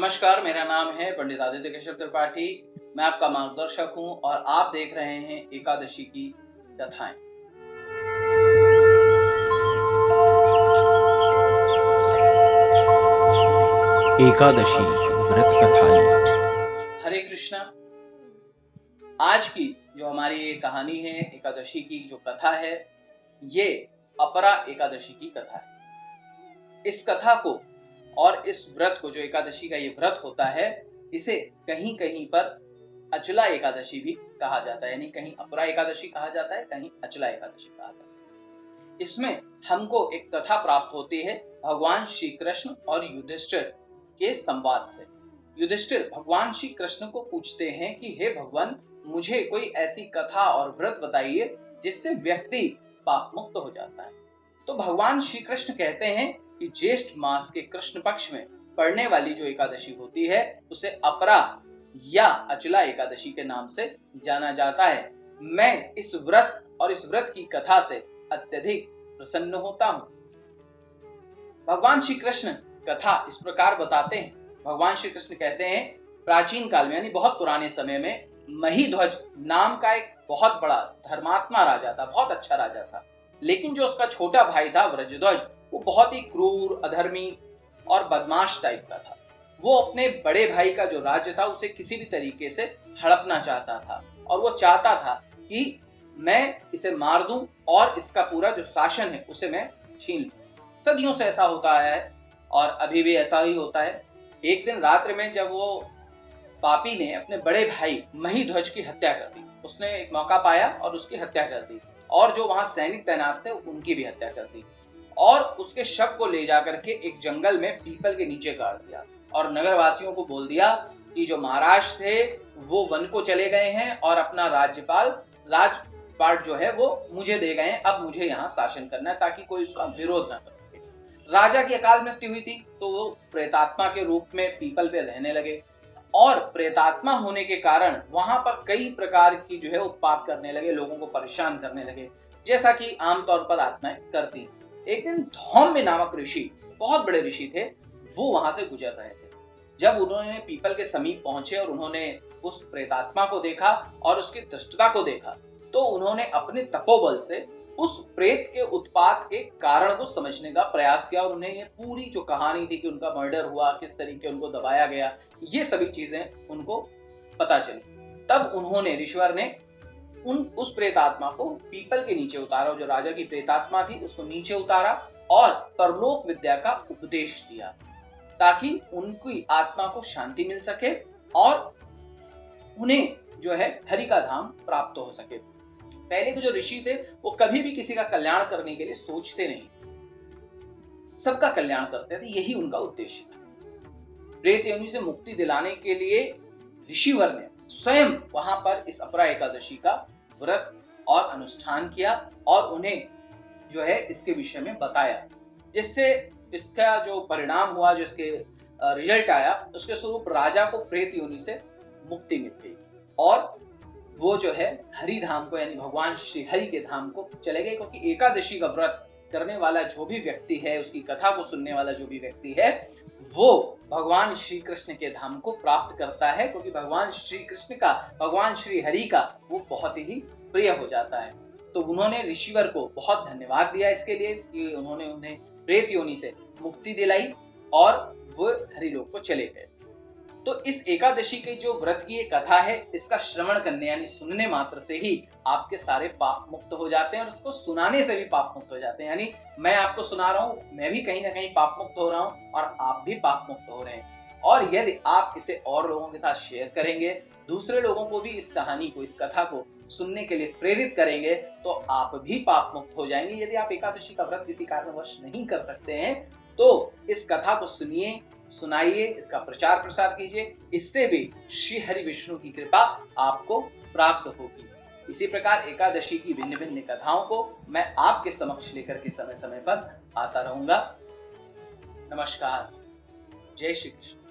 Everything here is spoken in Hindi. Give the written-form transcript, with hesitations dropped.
नमस्कार, मेरा नाम है पंडित आदित्य केशव त्रिपाठी। मैं आपका मार्गदर्शक हूं और आप देख रहे हैं एकादशी की कथाएं। एकादशी व्रत कथाएं। हरे कृष्णा। आज की जो हमारी ये कहानी है, एकादशी की जो कथा है, ये अपरा एकादशी की कथा है। इस कथा को और इस व्रत को, जो एकादशी का ये व्रत होता है, इसे कहीं कहीं पर अचला एकादशी भी कहा जाता है। यानी कहीं अपरा एकादशी कहा जाता है, कहीं अचला एकादशी कहा जाता है। इसमें हमको एक कथा प्राप्त होती है भगवान श्री कृष्ण और युधिष्ठिर के संवाद से। युधिष्ठिर भगवान श्री कृष्ण को पूछते हैं कि हे भगवान, मुझे कोई ऐसी कथा और व्रत बताइए जिससे व्यक्ति पाप मुक्त हो जाता है। तो भगवान श्री कृष्ण कहते हैं कि ज्येष्ठ मास के कृष्ण पक्ष में पड़ने वाली जो एकादशी होती है, उसे अपरा या अचला एकादशी के नाम से जाना जाता है। मैं इस व्रत और इस व्रत की कथा से अत्यधिक प्रसन्न होता हूं। भगवान श्री कृष्ण कथा इस प्रकार बताते हैं। भगवान श्री कृष्ण कहते हैं, प्राचीन काल में यानी बहुत पुराने समय में महीध्वज नाम का एक बहुत बड़ा धर्मात्मा राजा था, बहुत अच्छा राजा था। लेकिन जो उसका छोटा भाई था व्रजध्वज, वो बहुत ही क्रूर, अधर्मी और बदमाश टाइप का था। वो अपने बड़े भाई का जो राज्य था उसे किसी भी तरीके से हड़पना चाहता था और वो चाहता था कि मैं इसे मार दूं और इसका पूरा जो शासन है उसे मैं छीन लूं। सदियों से ऐसा होता आया है और अभी भी ऐसा ही होता है। एक दिन रात्रि में जब वो पापी ने अपने बड़े भाई महीध्वज की हत्या कर दी, उसने एक मौका पाया और उसकी हत्या कर दी, और जो वहां सैनिक तैनात थे उनकी भी हत्या कर दी, और उसके शव को ले जाकर के एक जंगल में पीपल के नीचे गाड़ दिया और नगरवासियों को बोल दिया कि जो महाराज थे वो वन को चले गए हैं और अपना राजपाट जो है वो मुझे दे गए हैं। अब मुझे यहाँ शासन करना है ताकि कोई उसका विरोध न कर सके। राजा की अकाल मृत्यु हुई थी तो वो प्रेतात्मा के रूप में पीपल पे रहने लगे, और प्रेतात्मा होने के कारण वहां पर कई प्रकार की जो है उत्पात करने लगे, लोगों को परेशान करने लगे, जैसा कि आमतौर पर आत्माएं करती। एक दिन धौम्य नामक ऋषि, बहुत बड़े ऋषि थे, वो वहां से गुजर रहे थे। जब उन्होंने पीपल के समीप पहुंचे और उन्होंने उस प्रेतात्मा को देखा और उसकी दृष्टता को देखा, तो उन्होंने अपने तपोबल से उस प्रेत के उत्पात के कारण को समझने का प्रयास किया और उन्हें ये पूरी जो कहानी थी कि उनका मर्डर हुआ, किस तरीके उनको दबाया गया, ये सभी चीजें उनको पता चली। तब उन्होंने, ऋषिवर ने उस प्रेतात्मा को पीपल के नीचे उतारा, जो राजा की प्रेतात्मा थी उसको नीचे उतारा और परलोक विद्या का उपदेश दिया ताकि उनकी आत्मा को शांति मिल सके और उन्हें जो है हरि का धाम प्राप्त हो सके। पहले के जो ऋषि थे वो कभी भी किसी का कल्याण करने के लिए सोचते नहीं, सबका कल्याण करते थे, यही उनका उद्देश्य था। प्रेत योनि से मुक्ति दिलाने के लिए ऋषिवर ने स्वयं वहां पर इस अपरा एकादशी का व्रत और अनुष्ठान किया और उन्हें जो है इसके विषय में बताया, जिससे इसका जो परिणाम हुआ, जो इसके रिजल्ट आया, उसके स्वरूप राजा को प्रेत योनि से मुक्ति मिल गई और वो जो है हरि धाम को, यानी भगवान श्री हरि के धाम को चले गए। क्योंकि एकादशी का व्रत करने वाला जो भी व्यक्ति है, उसकी कथा को सुनने वाला जो भी व्यक्ति है, वो भगवान श्री कृष्ण के धाम को प्राप्त करता है, क्योंकि भगवान श्री कृष्ण का, भगवान श्री हरि का वो बहुत ही प्रिय हो जाता है। तो उन्होंने ऋषिवर को बहुत धन्यवाद दिया इसके लिए कि उन्होंने उन्हें प्रेत योनि से मुक्ति दिलाई और वो हरिलोक को चले गए। तो इस एकादशी के जो व्रत की ये कथा है, इसका श्रवण करने यानी सुनने मात्र से ही आपके सारे पाप मुक्त हो जाते हैं और उसको सुनाने से भी पाप मुक्त हो जाते हैं। यानी मैं आपको सुना रहा हूँ, मैं भी कहीं ना कहीं पाप मुक्त हो रहा हूँ और आप भी पाप मुक्त हो रहे हैं। और यदि आप इसे और लोगों के साथ शेयर करेंगे, दूसरे लोगों को भी इस कहानी को, इस कथा को सुनने के लिए प्रेरित करेंगे, तो आप भी पाप मुक्त हो जाएंगे। यदि आप एकादशी का व्रत किसी कारणवश नहीं कर सकते हैं तो इस कथा को सुनिए, सुनाइए, इसका प्रचार प्रसार कीजिए, इससे भी श्री हरि विष्णु की कृपा आपको प्राप्त होगी। इसी प्रकार एकादशी की भिन्न भिन्न कथाओं को मैं आपके समक्ष लेकर के समय समय पर आता रहूंगा। नमस्कार, जय श्री कृष्ण।